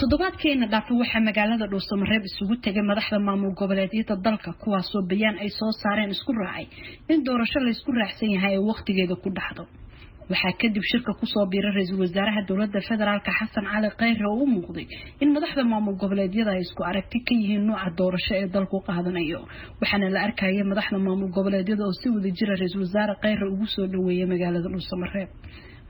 toddobaadkeena dhaafay waxaa magaalada Dhuusamareeb isugu tagay madaxda maamul goboleedyada dalka kuwaasoo bayaan ay soo saareen isku raacay in doorasho la isku raacsan yahay ee waqtigeeda ku dhaxdo waxaa kadib shirka ku soo biiray ra'iisul wasaaraha dawladda federaalka Xasan Cali Khayre oo u muuqday in madaxda maamul goboleedyada ay isku aragti ka yihiin nooca doorasho ee dalku qaadanayo waxaana la arkayay madaxda maamul goboleedyada oo si wada jira ra'iisul wasaare Khayre ugu soo dhaweeyay magaalada Dhuusamareeb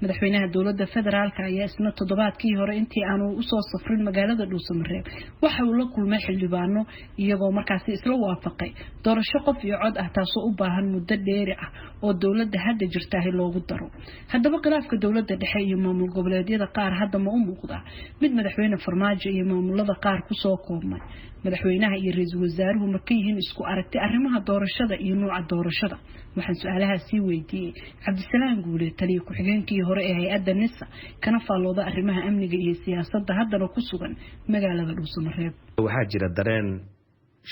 madaxweynaha dawladda federaalka ayaa isna toddobaadkii hore intii aanu u soo safrin magaalada Dhuusamareeb waxa uu la kulmay xildhibaano iyagoo markaas isla waafaqay doorasho qof iyo cod ah taasoo u baahan muddo dheeri ah oo dawladda hadda jirta loogu daro haddaba khilaafka dawladda dhexe iyo maamul goboleedyada qaar hadda ma u muuqda mid madaxweyne Farmaajo iyo maamulada qaar ku soo koobmay madaxweynaha iyo ra'iisul wasaaruhu ma ka yihiin isku aragti arrimaha doorashada iyo nooca doorashada waxaan su'aalahaas sii weydiiyay Cabdisalaam Guule taliye ku xigeenkii hore ee hay'adda NISA kana faalooda arrimaha amniga iyo siyaasadda haddana ku sugan magaalada Dhuusamareeb waxaa jira dareen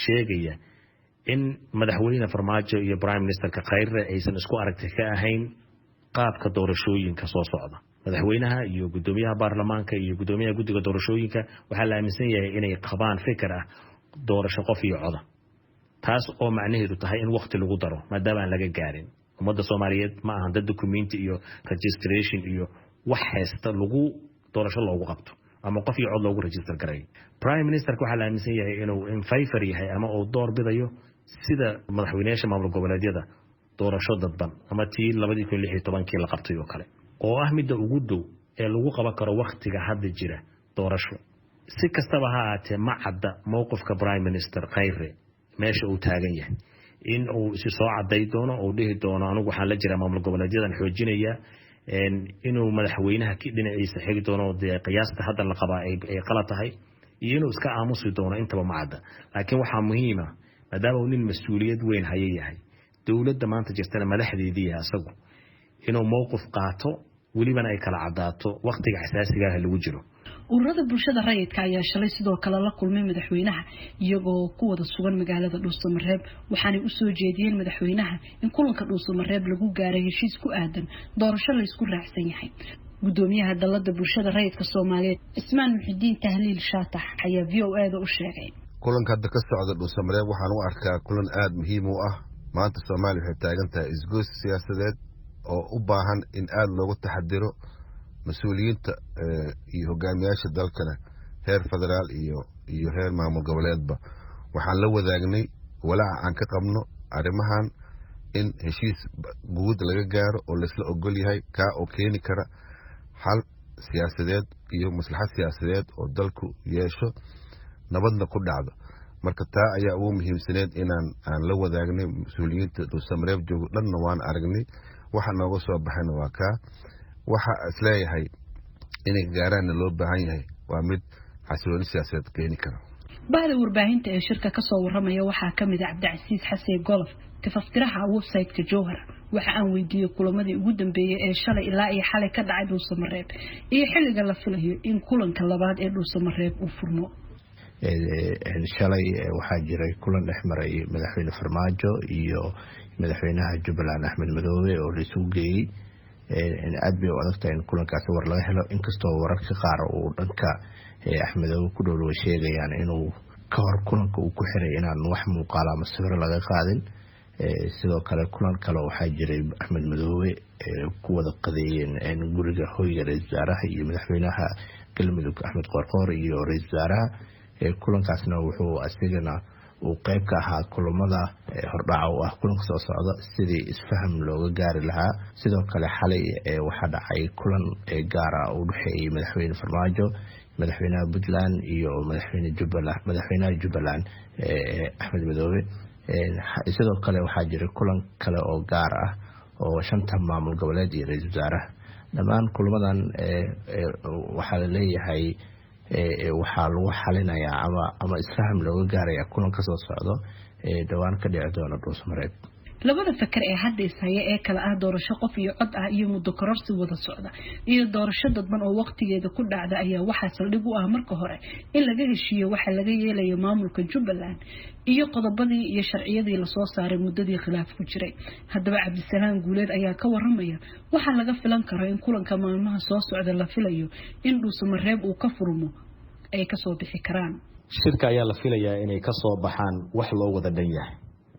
sheegaya in madaxweyne Farmaajo iyo Prime Minister Khayre aysan isku aragti ka ahayn qaabka doorashooyinka soo socda madaxweynaha iyo gudoomiyaha baarlamaanka iyo gudoomiyaha guddiga doorashooyinka waxa la aaminsan yahay inay qabaan fikir ah doorasho qof iyo cod taas oo macnaheedu tahay in waqti lagu daro maadaama aan laga gaarin ummadda Soomaaliyeed ma ahan dad document iyo registration iyo wax haysta lagu doorasho loogu qabto ama qof iyo cod loogu register garay Prime Minister waxa la aaminsan yahay inuu in favor yahay ama uu door bidayo sida madaxweynaha maamul goboleedyada doorasho dadban ama tii 2016 la qabtay oo kale oo ah mid ugu dhow ee lagu qaban karo waqtiga hadda jira doorasho si kastaba ha ahaatee ma cadda mowqifka Prime Minister Khayre meesha uu taagan yahay in uu si soo caday doono oo dhihi doono anigu waxaan la jira maamul goboleedyadan xoojinaya inuu madaxweynaha ki dhinaciisa xigi doono qiyaasta hadda la qabaa ay qalad tahay iyo inuu iska aamusi doono intaba ma cadda laakiin waxa muhiim ah maadaama uu nin mas'uuliyad weyn hayahay dawladda maanta jirtana madaxdeedii asagu inuu mowqif qaato welibana ay kala cadaato waqtiga xasaasiga ah lagu jiro ururada bulshada rayidka ayaa shalay sidoo kale la kulmay madaxweynaha iyagoo ku wada sugan magaalada Dhuusamareeb waxaanay u soo jeediyeen madaxweynaha in kulanka Dhuusamareeb lagu gaaray heshiis ku aadan doorasho la isku raacsan yahay gudoomiyaha dalada bulshada rayidka Soomaaliyeed Ismaan Muxidiin Tahliil Shaatax ayaa VOA u sheegay kulanka hadda ka socda Dhuusamareeb waxaan u arkaa kulan aad muhiim u ah maanta Soomaaliya waxay taagan tahay isgoys siyaasadeed oo u baahan in aad loogu taxadiro mas'uuliyiinta iyo hogaamiyaasha dalkana heer federaal iyo heer maamul goboleedba waxaan la wadaagnay walaaca aan ka qabno arrimahan in heshiis guud laga gaaro oo la isla ogol yahay ka oo keeni kara xal siyaasadeed iyo maslaxad siyaasadeed oo dalku yeesho nabadna ku dhacdo marka taa ayaa ugu muhiimsaneed aan la wadaagnay mas'uuliyiinta Dhuusamareeb joogo dhanna waan aragnay waxa nooga soo baxayna waa ka waxa isleeyahay inay gaaraan loo baahan yahay waa mid xasilooni siyaasadeed keeni kara bahda warbaahinta ee shirka ka soo waramaya waxaa kamid ah Cabdicasiis Xasan Golof tafaftiraha website-ka Jowhar waxa aan weydiiyay kulamadii ugu dambeeyay ee shalay ilaa iyo xalay ka dhacay Dhuusamareeb iyo xilliga la filayo in kulanka labaad ee Dhuusamareeb uu furmo shalay waxaa jiray kulan dhexmaray madaxweyne Farmaajo iyo madaxweynaha Jubbaland Axmed Madoobe oo la isugu geeyay aad bay u adagtahay in kulankaas war laga helo inkastoo wararka qaar uu dhanka Axmed Madoobe ku dhow sheegayaan inuu ka hor kulanka uu ku xiray inaan wax muuqaal ama sawir laga qaadin sidoo kale kulan kale waxaa jiray Axmed Madoobe ku wada qadeeyeen guriga hooyga ra'iisul wasaaraha iyo madaxweynaha galmudug Axmed Qorqor iyo ra'iisul wasaaraha kulankaasna wuxuu asigana uu qayb ka ahaa kulamada hordhaca oo ah kulanka soo socda sidii isfaham looga gaari lahaa sidoo kale xalay waxa dhacay kulan gaar ah oo dhaxeeyay madaxweyne Farmaajo madaxweynaha Puntland iyo madaxweynaha Jubbaland Axmed Madoobe sidoo kale waxaa jiray kulan kale oo gaar ah oo shanta maamul goboleed iyo ra'iisul wasaaraha dhammaan kulamadan waxa la leeyahay waxaa lagu xalinayaa ama isfaham looga gaaraya kulanka soo socdo dhawaan ka dhici doona Dhuusamareeb labada fakar ee hadda isaya ee kala ah doorasho qof iyo cod ah iyo muddo kororsi wada socda iyo doorasho dadban oo waqtigeeda ku dhacda ayaa waxa saldhig u ah marka hore in laga heshiiyo waxa laga yeelayo maamulka Jubbaland iyo qodobadii iyo sharciyadii la soo saaray muddadii khilaaf ku jiray haddaba Cabdisalaam Guuleed ayaa ka waramaya waxa laga filan karo in kulanka maalmaha soo socda la filayo in Dhuusamareeb uu ka furmo ay ka soo bixi karaan. shirka ayaa la filayaa inay ka soo baxaan wax loo wada dhan yahay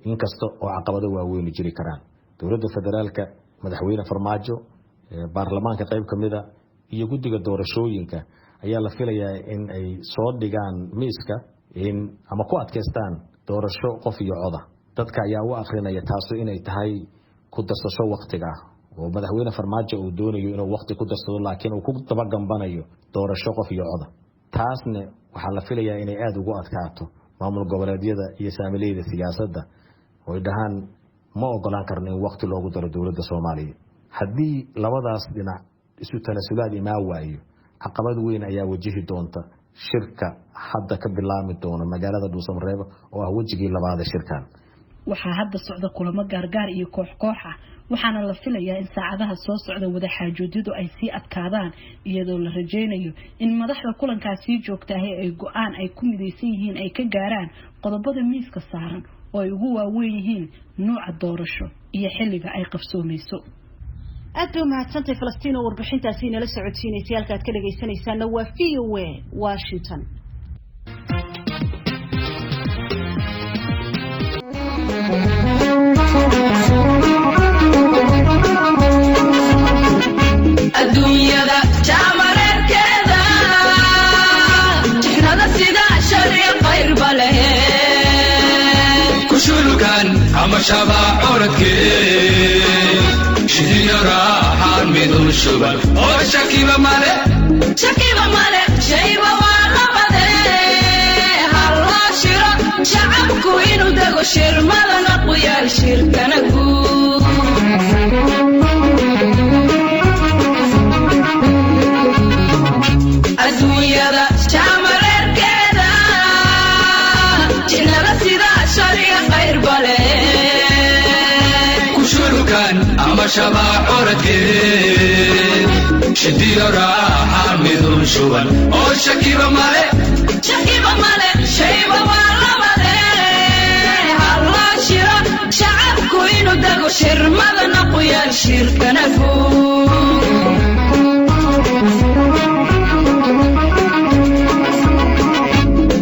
inkasta oo caqabado waaweyn jiri karaan. dowladda federaalka, madaxweyne Farmaajo, baarlamaanka qayb kamida iyo guddiga doorashooyinka ayaa la filayaa in ay soo dhigaan miiska in ama ku adkeystaan doorasho qof iyo coda. dadka ayaa u aqrinaya taasoo inay tahay ku darsasho waqtiga oo madaxweyne Farmaajo uu doonayo inuu waqti ku darsado laakiin uu ku dabagambanayo doorasho qof iyo coda. taasna waxaa la filayaa inay aad ugu adkaato maamul goboleedyada iyo saamileyda siyaasadda oo ay dhahaan ma ogolaan karno in waqti loogu daro dowladda Soomaaliya. haddii labadaas dhinac isu tanasulaad imaa waayo caqabad weyn ayaa wajihi doonta shirka hadda ka bilaami doona magaalada Dhuusamareeb oo ah wajigii labaad ee shirkan. waxaa hadda socda kulamo gaargaar iyo koox ah waxaana la filayaa in saacadaha soo socda wada xaajoodiyadu ay sii adkaadaan iyadoo la rajaynayo in madaxda kulankaasi joogtahay ay go'aan ay ku midaysan yihiin ay ka gaaraan qodobada miiska saaran oo ay ugu waaweyn yihiin nooca doorasho iyo xilliga ay qabsoomayso. aad bay mahadsantahay Falastiin oo warbixintaasi inala socodsiinaysay halka aad ka dhageysanaysaana waa VOA Washington. adduunyada jaamareerkeeda jihnada sida shariic qayr bale kushulkan ama shabaa oradkee shidiyo raaxaan midun shuban oo shakiba male shayba waa labade halloo shiro shacabku inuu dego shirmadana ku yaal shirkana guud adduunyada jaamareerkeeda jinnada sida shariic qayr bale kushulkan ama shabaa oradkee shidiyo raaxaan midun shuban oo shakiba male shayba waa labade halloo shiro shacabku inuu dego shirmadana ku yaal shirkana guud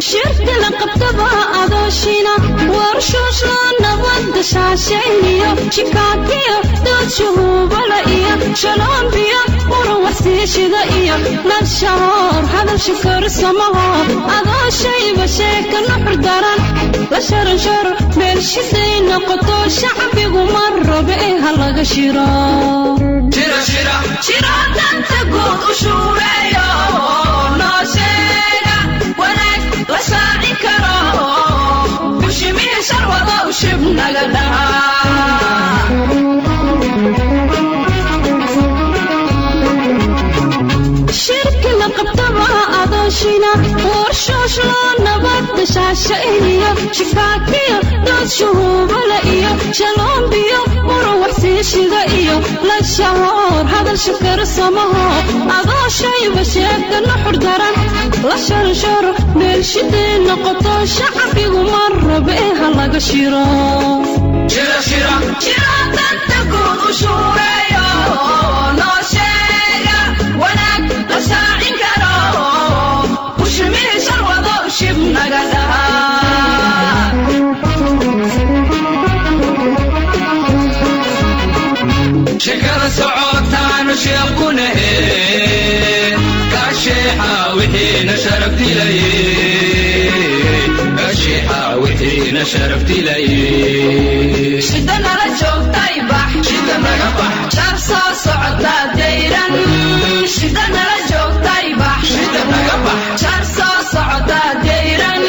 shirka la qabtaba adooshina warshoosho nabadda shaashayniyo shikaakiyo dood shuhuubala iyo shaloombiyo urwaxsiishida iyo lashahoor hadalsha karsamaho adooshayba sheeka nuxur daran la sharansharo meelshiday noqoto shacbigu mar rabe ee halaga shiro danta guud u shuureeyo noo sheega wanaag la saaci karo bushimihi sharwado u shib naga dhahaa shirki la qabtaba adooshina warshoosh loo nabadda shaashayniyo shikaakiyo dood shuhuubala iyo shaloombiyo urwaxsiishida iyo lashahoor hadalsha karsamaho adooshayba sheeka nuxur daran la sharansharo meelshiday noqoto shacbigu mar rabe ee halaga shiro danta guud u shuureeyo noo sheega wanaag la saacin karo bushimihi sharwado u shib naga dhahaa shekada socotaanu sheekunahe kasheexa wixiina sharaftilaye shida nala joogtay bax shida naga bax jar soo socotaa dayran shida nala joogtay bax shida naga bax jar soo socotaa dayran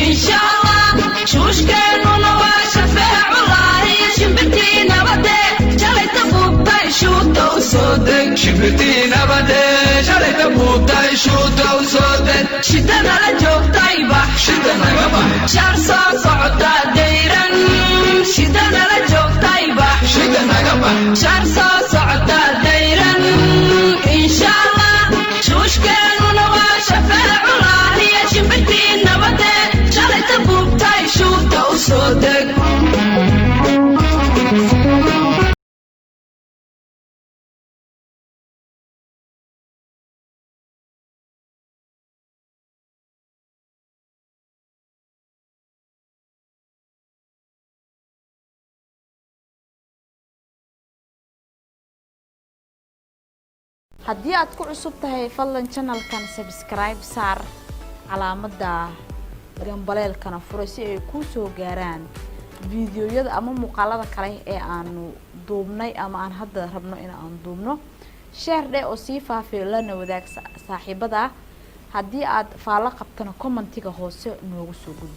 insha Allah shuushkeenuna waa shafeeculahi shimbirtii nabade jalayta buubtay shuuta u soo deg shimbirtii nabade jalayta buubtay shuuta u soo deg shida nala joogtay bax shida naga bax jar soo socotaa dayran shida nala joogtay bax shida naga bax jar soo socotaa dayran insha Allah shuushkeenuna waa shafeeculahi shimbirtii nabade jalayta buubtay shuuta u soo deg haddii aad ku cusub tahay fadlan channelkan subscribe saar calaamadda gambaleelkana furo si ay kuu soo gaaraan fiidiyoyada ama muuqaalada kale ee aanu duubnay ama aan hadda rabno in aan duubno share dhe oo sii faafiyo lana wadaag saaxiibada haddii aad faalo qabtana commentiga hoose noogu soo gudbi